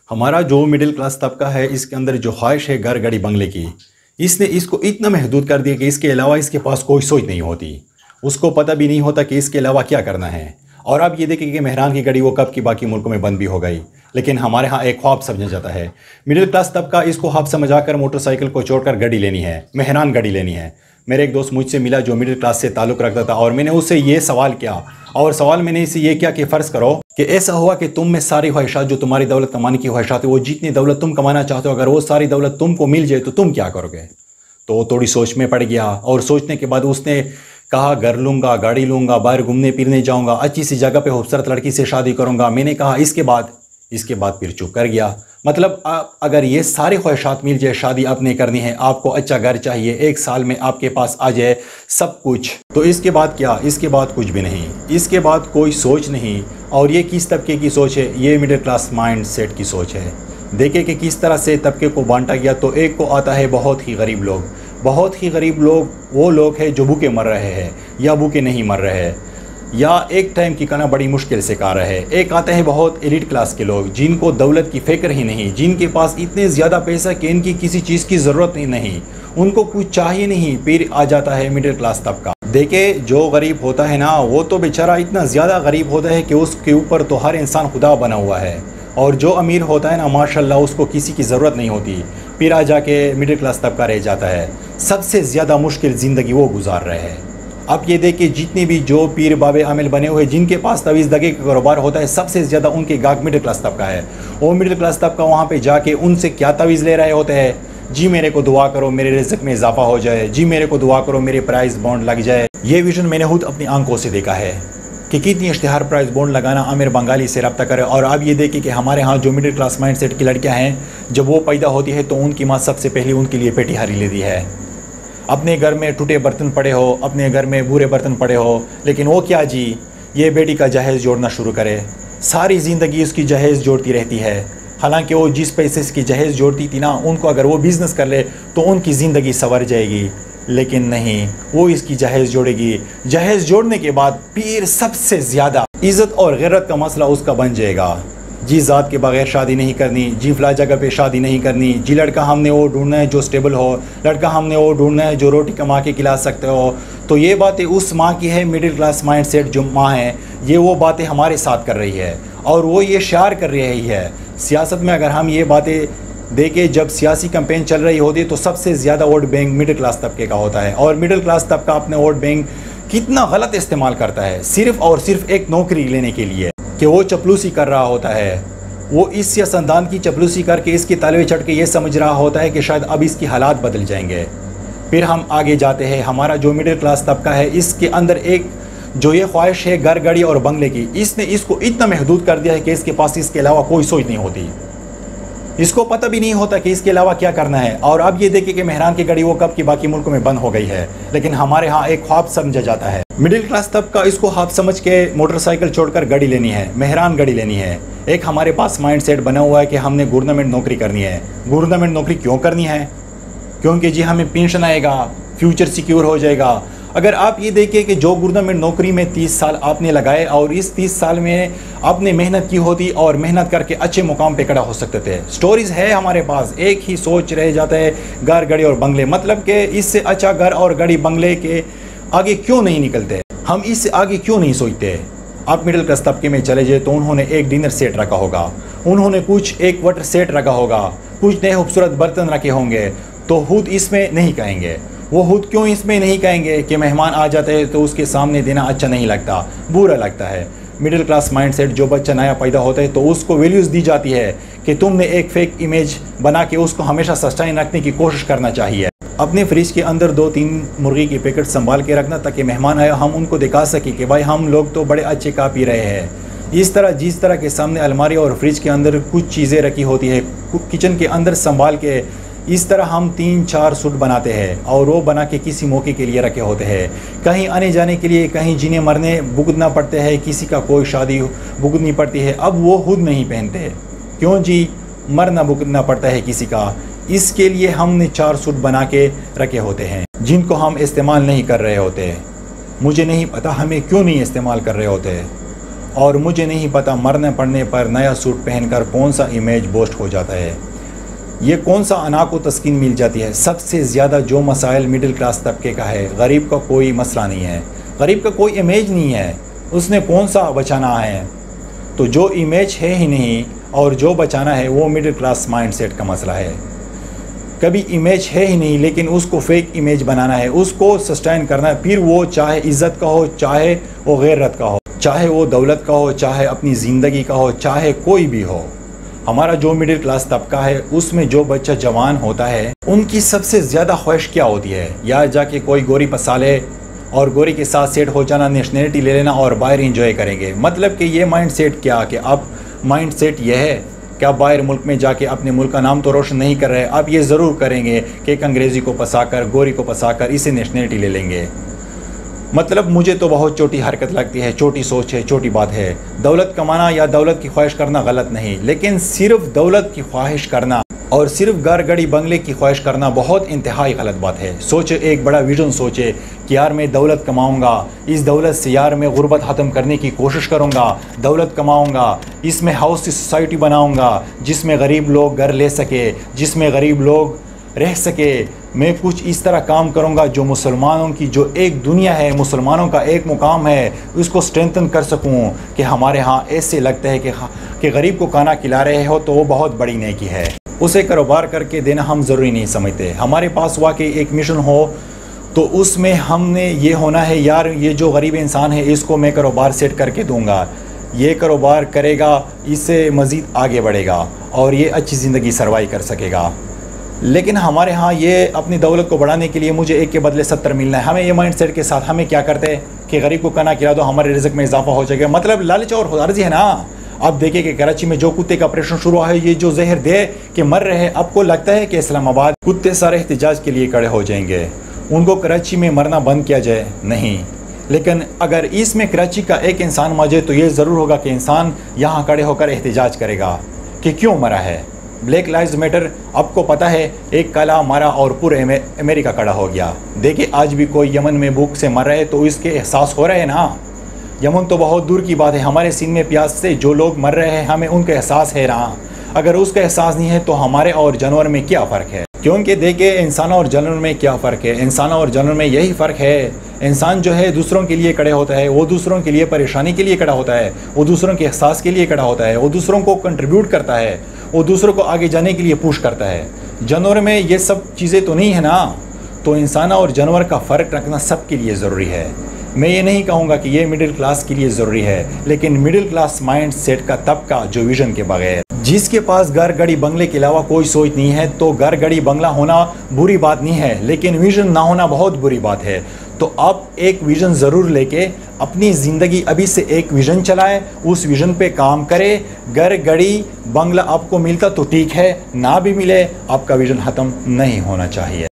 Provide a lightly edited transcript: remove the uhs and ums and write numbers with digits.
हमारा जो middle class तबका है, इसके अंदर जो ख्वाहिश है घर गाड़ी बंगले की, इसने इसको इतना महदूद कर दिया कि इसके अलावा इसके पास कोई सोच नहीं होती। उसको पता भी नहीं होता कि इसके अलावा क्या करना है। और अब ये देखें कि मेहरान की गाड़ी वो कब की बाकी मुल्कों में बंद भी हो गई, लेकिन हमारे यहाँ एक ख्वाब समझा जाता है। मिडिल क्लास तबका इसको ख्वाब समझाकर मोटरसाइकिल को छोड़कर गाड़ी लेनी है, मेहरान गाड़ी लेनी है। मेरे एक दोस्त मुझसे मिला जो मिडिल क्लास से ताल्लुक़ रखता था, और मैंने उससे ये सवाल किया, और सवाल मैंने इससे ये किया कि फ़र्ज़ करो कि ऐसा हुआ कि तुम में सारी ख्वाहिशात, जो तुम्हारी दौलत कमाने की ख्वाहिशात है, वो जितनी दौलत तुम कमाना चाहते हो, अगर वो सारी दौलत तुमको मिल जाए तो तुम क्या करोगे। तो वो थोड़ी सोच में पड़ गया, और सोचने के बाद उसने कहा घर लूँगा, गाड़ी लूँगा, बाहर घूमने फिरने जाऊँगा, अच्छी सी जगह पे खूबसूरत लड़की से शादी करूँगा। मैंने कहा इसके बाद फिर चुप कर गया। मतलब अगर ये सारे ख्वाहिशात मिल जाए, शादी आपने करनी है, आपको अच्छा घर चाहिए, एक साल में आपके पास आ जाए सब कुछ, तो इसके बाद क्या? इसके बाद कुछ भी नहीं, इसके बाद कोई सोच नहीं। और ये किस तबके की सोच है? ये मिडिल क्लास माइंड सेट की सोच है। देखें कि किस तरह से तबके को बांटा गया। तो एक को आता है बहुत ही गरीब लोग। बहुत ही गरीब लोग वो लोग हैं जो भूखे मर रहे हैं या भूखे नहीं मर रहे हैं, या एक टाइम की खाना बड़ी मुश्किल से खा रहे हैं। एक आते हैं बहुत एलिट क्लास के लोग, जिनको दौलत की फ़िक्र ही नहीं, जिनके पास इतने ज़्यादा पैसा कि इनकी किसी चीज़ की ज़रूरत ही नहीं, उनको कुछ चाहिए नहीं। फिर आ जाता है मिडिल क्लास तबका। देखे जो गरीब होता है ना, वो तो बेचारा इतना ज़्यादा गरीब होता है कि उसके ऊपर तो हर इंसान खुदा बना हुआ है। और जो अमीर होता है ना, माशाल्लाह उसको किसी की ज़रूरत नहीं होती। फिर आ जाके मिडिल क्लास तबका रह जाता है। सबसे ज़्यादा मुश्किल ज़िंदगी वो गुजार रहे हैं। अब ये देखिए, जितने भी जो पीर बाबे आमिल बने हुए, जिनके पास तवीज़ दगे का कारोबार होता है, सबसे ज़्यादा उनके गाहक मिडिल क्लास तबका है। वो मिडिल क्लास तबका वहाँ पे जाके उनसे क्या तवीज़ ले रहे होते हैं? जी मेरे को दुआ करो मेरे रिज़्क़ में इजाफा हो जाए, जी मेरे को दुआ करो मेरे प्राइस बॉन्ड लग जाए। ये विजन मैंने खुद अपनी आंखों से देखा है कि कितनी इश्तिहार प्राइस बॉन्ड लगाना आमिर बंगाली से रब्ता करे। और अब ये देखिए कि हमारे यहाँ जो मिडिल क्लास माइंड सेट की लड़कियाँ हैं, जब वो पैदा होती है तो उनकी माँ सबसे पहले उनके लिए पेटिहारी लेती है। अपने घर में टूटे बर्तन पड़े हो, अपने घर में बुरे बर्तन पड़े हो, लेकिन वो क्या जी, ये बेटी का जहेज़ जोड़ना शुरू करे। सारी ज़िंदगी उसकी जहेज़ जोड़ती रहती है। हालांकि वो जिस पैसे की जहेज़ जोड़ती थी ना, उनको अगर वो बिज़नेस कर ले तो उनकी ज़िंदगी संवर जाएगी, लेकिन नहीं, वो इसकी जहेज़ जोड़ेगी। जहेज़ जोड़ने के बाद फिर सबसे ज़्यादा इज़्ज़त और गैरत का मसला उसका बन जाएगा। जी ज़ात के बगैर शादी नहीं करनी, जी फला जगह पे शादी नहीं करनी, जी लड़का हमने वो ढूंढना है जो स्टेबल हो, लड़का हमने वो ढूंढना है जो रोटी कमा के खिला सकते हो। तो ये बातें उस माँ की है, मिडिल क्लास माइंड सेट जो माँ है, ये वो बातें हमारे साथ कर रही है, और वो ये शेयर कर रही है। सियासत में अगर हम ये बातें देखें, जब सियासी कैंपेन चल रही होती है तो सबसे ज़्यादा वोट बैंक मिडिल क्लास तबके का होता है। और मिडिल क्लास तबका अपने वोट बैंक कितना गलत इस्तेमाल करता है, सिर्फ़ और सिर्फ एक नौकरी लेने के लिए, कि वो चपलूसी कर रहा होता है। वो इस सियासतदान की चपलूसी करके इसके तालवे चढ़ के ये समझ रहा होता है कि शायद अब इसकी हालात बदल जाएंगे। फिर हम आगे जाते हैं। हमारा जो मिडिल क्लास तबका है, इसके अंदर एक जो ये ख्वाहिश है घर गाड़ी और बंगले की, इसने इसको इतना महदूद कर दिया है कि इसके पास इसके अलावा कोई सोच नहीं होती। इसको पता भी नहीं होता कि इसके अलावा क्या करना है। और अब ये देखिए कि मेहरान की गाड़ी वो कब की बाकी मुल्कों में बंद हो गई है, लेकिन हमारे यहाँ एक ख्वाब समझा जाता है। मिडिल क्लास तबका इसको ख्वाब समझ के मोटरसाइकिल छोड़कर गाड़ी लेनी है, मेहरान गाड़ी लेनी है। एक हमारे पास माइंड सेट बना हुआ है कि हमने गवर्नमेंट नौकरी करनी है। गवर्नमेंट नौकरी क्यों करनी है? क्योंकि जी हमें पेंशन आएगा, फ्यूचर सिक्योर हो जाएगा। अगर आप ये देखिए कि जो गवर्नमेंट नौकरी में 30 साल आपने लगाए, और इस 30 साल में आपने मेहनत की होती और मेहनत करके अच्छे मुकाम पे खड़ा हो सकते थे। स्टोरीज़ है हमारे पास। एक ही सोच रह जाता है, घर गाड़ी और बंगले। मतलब कि इससे अच्छा घर और गाड़ी बंगले के आगे क्यों नहीं निकलते, हम इससे आगे क्यों नहीं सोचते। आप मिडिल क्लास तबके में चले जाए तो उन्होंने एक डिनर सेट रखा होगा, उन्होंने कुछ एक वाटर सेट रखा होगा, कुछ नए खूबसूरत बर्तन रखे होंगे, तो खुद इसमें नहीं कहेंगे। वो खुद क्यों इसमें नहीं कहेंगे कि मेहमान आ जाते हैं तो उसके सामने देना अच्छा नहीं लगता, बुरा लगता है। मिडिल क्लास माइंड सेट, जो बच्चा नया पैदा होता है तो उसको वैल्यूज़ दी जाती है कि तुमने एक फेक इमेज बना के उसको हमेशा सस्टेन रखने की कोशिश करना चाहिए। अपने फ्रिज के अंदर 2-3 मुर्गी के पैकेट संभाल के रखना, ताकि मेहमान आए हम उनको दिखा सकें कि भाई हम लोग तो बड़े अच्छे खा पी रहे हैं। इस तरह जिस तरह के सामने अलमारी और फ्रिज के अंदर कुछ चीज़ें रखी होती है, किचन के अंदर संभाल के, इस तरह हम 3-4 सूट बनाते हैं, और वो बना के किसी मौके के लिए रखे होते हैं। कहीं आने जाने के लिए, कहीं जीने मरने भुगतना पड़ते हैं, किसी का कोई शादी भुगतनी पड़ती है, अब वो खुद नहीं पहनते। क्यों जी, मरना भुगतना पड़ता है किसी का, इसके लिए हमने 4 सूट बना के रखे होते हैं, जिनको हम इस्तेमाल नहीं कर रहे होते। मुझे नहीं पता हमें क्यों नहीं इस्तेमाल कर रहे होते। और मुझे नहीं पता मरने पड़ने पर नया सूट पहनकर कौन सा इमेज बूस्ट हो जाता है, ये कौन सा अना को तस्कीन मिल जाती है। सबसे ज़्यादा जो मसाइल मिडिल क्लास तबके का है, गरीब का कोई मसला नहीं है, गरीब का कोई इमेज नहीं है, उसने कौन सा बचाना है। तो जो इमेज है ही नहीं और जो बचाना है वो मिडिल क्लास माइंडसेट का मसला है। कभी इमेज है ही नहीं लेकिन उसको फेक इमेज बनाना है, उसको सस्टेन करना है, फिर वो चाहे इज़्ज़त का हो, चाहे वो गैरत का हो, चाहे वो दौलत का हो, चाहे अपनी ज़िंदगी का हो, चाहे कोई भी हो। हमारा जो मिडिल क्लास तबका है उसमें जो बच्चा जवान होता है उनकी सबसे ज़्यादा ख्वाहिश क्या होती है, या जाके कोई गोरी पसा ले और गोरी के साथ सेट हो जाना, नेशनलिटी ले लेना और बाहर इंजॉय करेंगे। मतलब कि ये माइंड सेट क्या, कि अब माइंड सेट यह है कि आप बाहर मुल्क में जाके अपने मुल्क का नाम तो रोशन नहीं कर रहे, अब ये ज़रूर करेंगे कि एक अंग्रेज़ी को पसाकर, गोरी को पसाकर इसे नेशनलिटी ले लेंगे। मतलब मुझे तो बहुत छोटी हरकत लगती है, छोटी सोच है, छोटी बात है। दौलत कमाना या दौलत की ख्वाहिश करना गलत नहीं, लेकिन सिर्फ दौलत की ख्वाहिश करना और सिर्फ घर गाड़ी बंगले की ख्वाहिश करना बहुत इंतहाई गलत बात है। सोचे, एक बड़ा विजन सोचे कि यार मैं दौलत कमाऊंगा, इस दौलत से यार मैं गुर्बत ख़त्म करने की कोशिश करूंगा, दौलत कमाऊंगा, इसमें हाउस सोसाइटी बनाऊंगा जिसमें गरीब लोग घर ले सके, जिसमें गरीब लोग रह सके। मैं कुछ इस तरह काम करूंगा जो मुसलमानों की जो एक दुनिया है, मुसलमानों का एक मुकाम है, उसको स्ट्रेंथन कर सकूं कि हमारे यहाँ ऐसे लगता है कि गरीब को खाना खिला रहे हो तो वो बहुत बड़ी नेकी है। उसे कारोबार करके देना हम ज़रूरी नहीं समझते। हमारे पास वाकई एक मिशन हो तो उसमें हमने ये होना है, यार ये जो गरीब इंसान है इसको मैं कारोबार सेट करके दूंगा, ये कारोबार करेगा, इससे मज़ीद आगे बढ़ेगा और ये अच्छी ज़िंदगी सर्वाइव कर सकेगा। लेकिन हमारे यहाँ ये अपनी दौलत को बढ़ाने के लिए मुझे एक के बदले 70 मिलना है, हमें ये माइंडसेट के साथ हमें क्या करते हैं कि गरीब को खाना खिला दो, हमारे रिज़्क में इजाफा हो जाएगा। मतलब लालच और अर्जी है ना। अब देखिए कि कराची में जो कुत्ते का ऑपरेशन शुरू हुआ है, ये जो जहर दे के मर रहे हैं, आपको लगता है कि इस्लामाबाद कुत्ते सारे एहतजाज के लिए खड़े हो जाएंगे, उनको कराची में मरना बंद किया जाए? नहीं। लेकिन अगर इसमें कराची का एक इंसान मर जाए तो ये ज़रूर होगा कि इंसान यहाँ खड़े होकर एहतजाज करेगा कि क्यों मरा है। ब्लैक लाइव्स मैटर, आपको पता है एक काला मारा और पूरे अमेरिका खड़ा हो गया। देखिए आज भी कोई यमन में भूख से मर रहे हैं तो इसके एहसास हो रहे हैं ना। यमन तो बहुत दूर की बात है, हमारे सीन में प्यास से जो लोग मर रहे हैं हमें उनका एहसास है ना। अगर उसका एहसास नहीं है तो हमारे और जानवर में क्या फ़र्क है? क्योंकि देखिए इंसान और जानवर में क्या फ़र्क है, इंसान और जानवर में यही फ़र्क है। इंसान जो है दूसरों के लिए खड़े होता है, वो दूसरों के लिए परेशानी के लिए खड़ा होता है, वो दूसरों के एहसास के लिए खड़ा होता है, वो दूसरों को कंट्रीब्यूट करता है, वो दूसरों को आगे जाने के लिए पुश करता है। जानवर में ये सब चीज़ें तो नहीं है ना। तो इंसान और जानवर का फ़र्क रखना सबके लिए ज़रूरी है। मैं ये नहीं कहूँगा कि ये मिडिल क्लास के लिए ज़रूरी है, लेकिन मिडिल क्लास माइंड सेट का तबका जो विजन के बगैर, जिसके पास घर गाड़ी बंगले के अलावा कोई सोच नहीं है, तो घर गाड़ी बंगला होना बुरी बात नहीं है, लेकिन विजन ना होना बहुत बुरी बात है। तो आप एक विज़न ज़रूर लेके अपनी ज़िंदगी अभी से एक विज़न चलाएं, उस विज़न पे काम करें। घर गाड़ी बंगला आपको मिलता तो ठीक है, ना भी मिले आपका विज़न ख़त्म नहीं होना चाहिए।